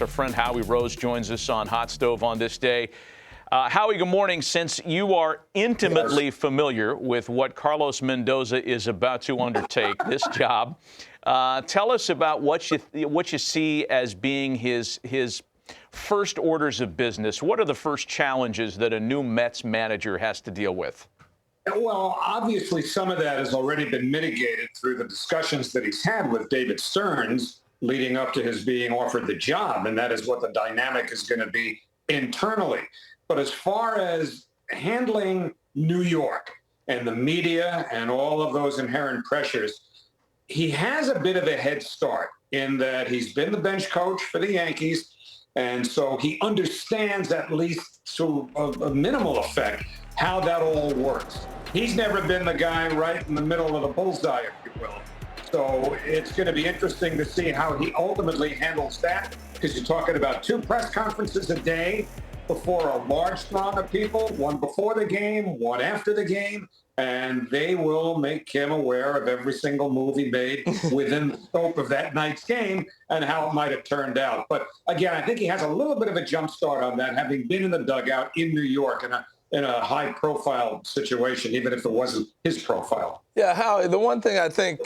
Our friend Howie Rose joins us on Hot Stove on this day. Howie, good morning. Since you are intimately familiar with what Carlos Mendoza is about to undertake, this job, tell us about what you see as being his first orders of business. What are the first challenges that a new Mets manager has to deal with? Well, obviously, some of that has already been mitigated through the discussions that he's had with David Stearns leading up to his being offered the job, and that is what the dynamic is going to be internally. But as far as handling New York and the media and all of those inherent pressures, he has a bit of a head start in that he's been the bench coach for the Yankees, and so he understands, at least to a minimal effect, how that all works. He's never been the guy right in the middle of the bullseye, if you will. So it's going to be interesting to see how he ultimately handles that, because you're talking about 2 press conferences a day before a large throng of people, one before the game, one after the game, and they will make him aware of every single move he made within the scope of that night's game and how it might have turned out. But again, I think he has a little bit of a jump start on that, having been in the dugout in New York in a high-profile situation, even if it wasn't his profile. Yeah, Howie, the one thing I think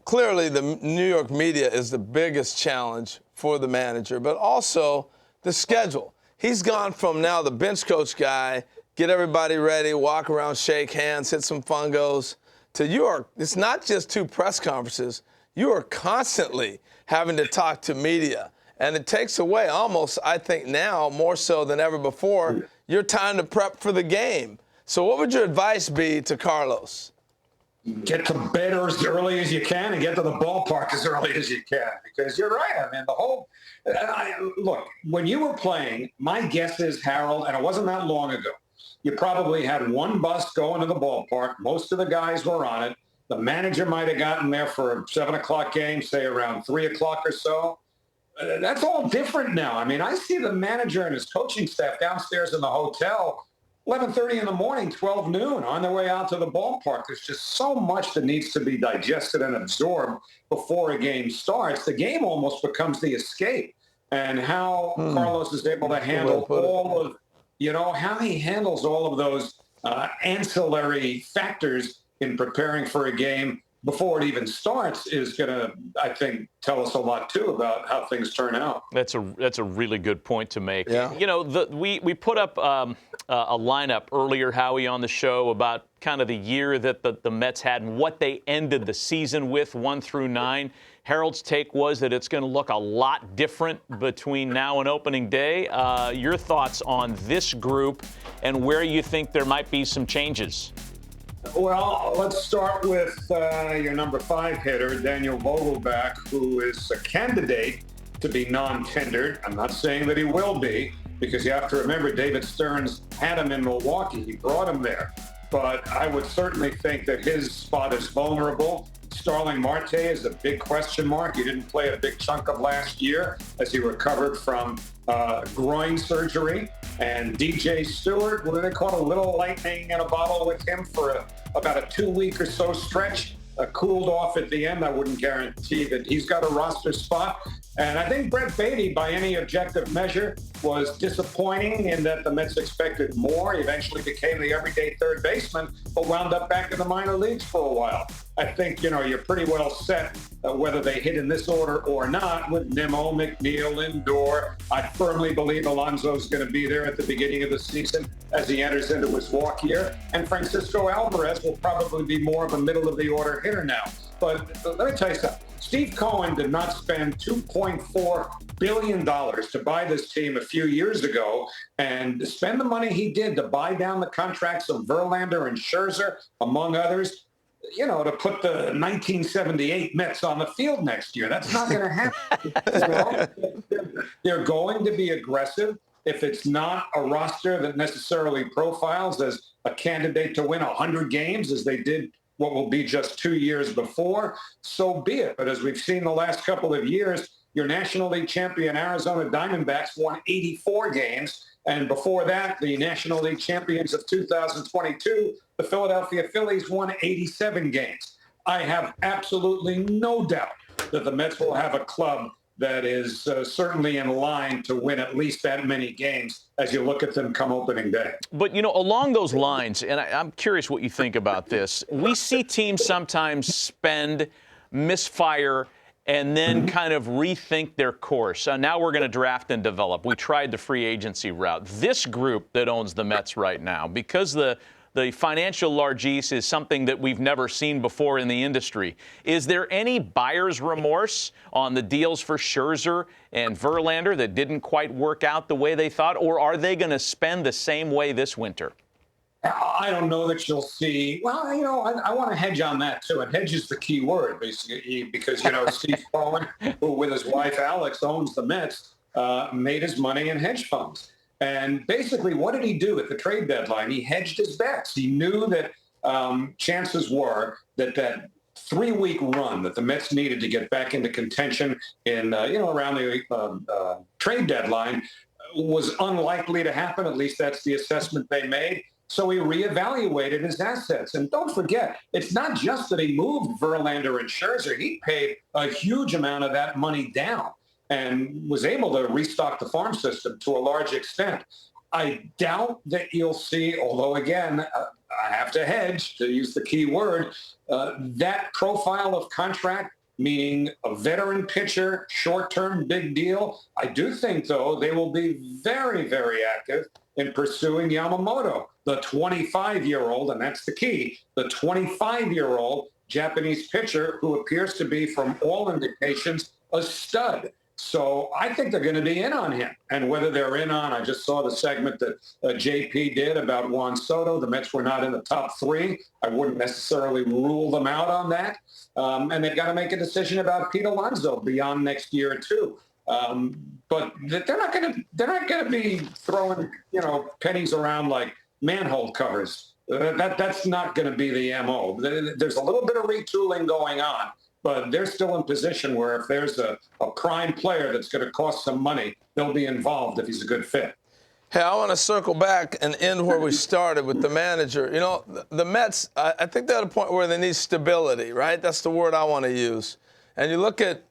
clearly the New York media is the biggest challenge for the manager, but also the schedule. He's gone from now the bench coach guy, get everybody ready, walk around, shake hands, hit some fungos, to it's not just 2 press conferences. You are constantly having to talk to media. And it takes away almost, I think now, more so than ever before, your time to prep for the game. So what would your advice be to Carlos? Get to bed as early as you can and get to the ballpark as early as you can, because you're right. I mean, look, when you were playing, my guess is, Harold, and it wasn't that long ago, you probably had 1 bus going to the ballpark. Most of the guys were on it. The manager might have gotten there for a 7 o'clock game, say around 3 o'clock or so. That's all different now. I mean, I see the manager and his coaching staff downstairs in the hotel 11:30 in the morning, 12 noon, on their way out to the ballpark. There's just so much that needs to be digested and absorbed before a game starts. The game almost becomes the escape. And how Carlos is able to handle all of, how he handles all of those ancillary factors in preparing for a game before it even starts is going to, I think, tell us a lot, too, about how things turn out. That's a really good point to make. Yeah. We put up a lineup earlier, Howie, on the show about kind of the year that the Mets had and what they ended the season with, 1 through 9. Harold's take was that it's going to look a lot different between now and opening day. Your thoughts on this group and where you think there might be some changes? Well, let's start with your number 5 hitter, Daniel Vogelbach, who is a candidate to be non-tendered. I'm not saying that he will be, because you have to remember David Stearns had him in Milwaukee. He brought him there. But I would certainly think that his spot is vulnerable. Starling Marte is a big question mark. He didn't play a big chunk of last year as he recovered from groin surgery. And DJ Stewart, they caught a little lightning in a bottle with him for about a 2-week or so stretch. Cooled off at the end. I wouldn't guarantee that he's got a roster spot. And I think Brett Beatty, by any objective measure, was disappointing in that the Mets expected more. He eventually became the everyday third baseman, but wound up back in the minor leagues for a while. I think, you're pretty well set whether they hit in this order or not with Nimmo, McNeil, Lindor. I firmly believe Alonso's going to be there at the beginning of the season as he enters into his walk year. And Francisco Alvarez will probably be more of a middle-of-the-order hitter now. But let me tell you something. Steve Cohen did not spend $2.4 billion to buy this team a few years ago, and spend the money he did to buy down the contracts of Verlander and Scherzer, among others, to put the 1978 Mets on the field next year. That's not going to happen. They're going to be aggressive. If it's not a roster that necessarily profiles as a candidate to win 100 games, as they did what will be just 2 years before, so be it. But as we've seen the last couple of years, your National League champion Arizona Diamondbacks won 84 games. And before that, the National League champions of 2022, the Philadelphia Phillies, won 87 games. I have absolutely no doubt that the Mets will have a club that is certainly in line to win at least that many games as you look at them come opening day. But, you know, along those lines, and I'm curious what you think about this, we see teams sometimes spend, misfire, and then kind of rethink their course. Now we're going to draft and develop. We tried the free agency route. This group that owns the Mets right now, because the financial largesse is something that we've never seen before in the industry. Is there any buyer's remorse on the deals for Scherzer and Verlander that didn't quite work out the way they thought, or are they going to spend the same way this winter? I don't know that you'll see. Well, you know, I want to hedge on that, too. And hedge is the key word, basically, because, you know, Steve Cohen, who with his wife Alex owns the Mets, made his money in hedge funds. And basically, what did he do at the trade deadline? He hedged his bets. He knew that chances were that 3-week run that the Mets needed to get back into contention in, around the trade deadline was unlikely to happen. At least that's the assessment they made. So he reevaluated his assets. And don't forget, it's not just that he moved Verlander and Scherzer. He paid a huge amount of that money down and was able to restock the farm system to a large extent. I doubt that you'll see, although again, I have to hedge, to use the key word, that profile of contract, meaning a veteran pitcher, short-term big deal. I do think, though, they will be very, very active in pursuing Yamamoto, the 25-year-old, and that's the key, the 25-year-old Japanese pitcher who appears to be, from all indications, a stud. So I think they're going to be in on him. And whether they're in on, I just saw the segment that JP did about Juan Soto. The Mets were not in the top 3. I wouldn't necessarily rule them out on that. And they've got to make a decision about Pete Alonso beyond next year, too. But they're not going to be throwing, pennies around like manhole covers. That's not going to be the MO. There's a little bit of retooling going on, but they're still in position where if there's a prime player that's going to cost some money, they'll be involved if he's a good fit. Hey, I want to circle back and end where we started with the manager. You know, the Mets, I think they're at a point where they need stability, right? That's the word I want to use. And you look at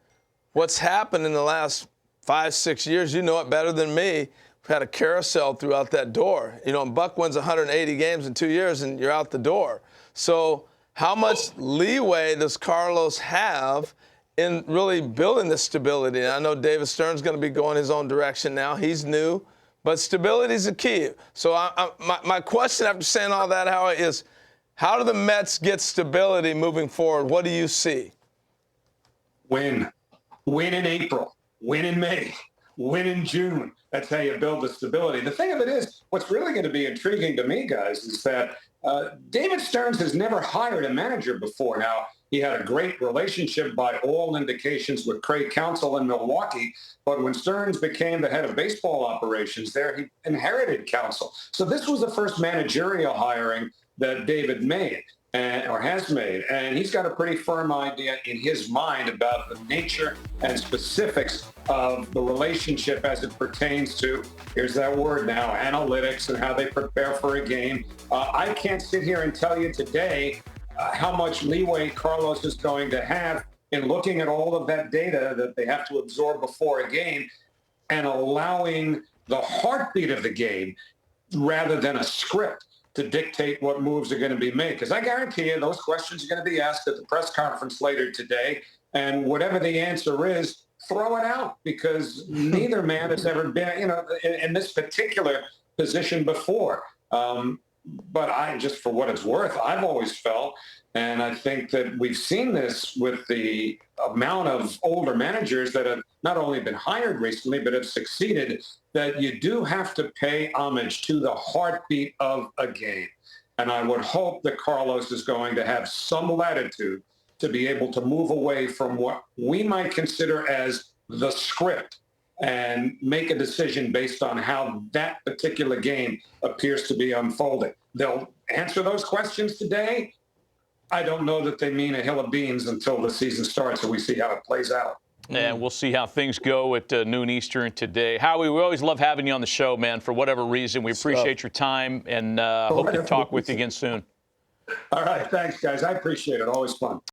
what's happened in the last 5-6 years, you know it better than me. We've had a carousel throughout that door. You know, Buck wins 180 games in 2 years and you're out the door. So how much leeway does Carlos have in really building this stability? And I know David Stern's going to be going his own direction now. He's new. But stability is the key. So my question after saying all that, Howie, is how do the Mets get stability moving forward? What do you see? Win. Win in April. Win in May. Win in June. That's how you build the stability. The thing of it is, what's really going to be intriguing to me, guys, is that David Stearns has never hired a manager before. Now, he had a great relationship by all indications with Craig Counsell in Milwaukee, but when Stearns became the head of baseball operations there, he inherited Counsell. So this was the first managerial hiring that David made or has made, and he's got a pretty firm idea in his mind about the nature and specifics of the relationship as it pertains to, here's that word now, analytics and how they prepare for a game. I can't sit here and tell you today how much leeway Carlos is going to have in looking at all of that data that they have to absorb before a game and allowing the heartbeat of the game rather than a script to dictate what moves are going to be made. Because I guarantee you those questions are going to be asked at the press conference later today. And whatever the answer is, throw it out, because neither man has ever been, in this particular position before. But I, just for what it's worth, I've always felt, and I think that we've seen this with the amount of older managers that have not only been hired recently, but have succeeded, that you do have to pay homage to the heartbeat of a game. And I would hope that Carlos is going to have some latitude to be able to move away from what we might consider as the script and make a decision based on how that particular game appears to be unfolding. They'll answer those questions today. I don't know that they mean a hill of beans until the season starts and we see how it plays out. And we'll see how things go at noon Eastern today. Howie, we always love having you on the show, man, for whatever reason. We appreciate your time and hope to talk with you again soon. All right. Thanks, guys. I appreciate it. Always fun.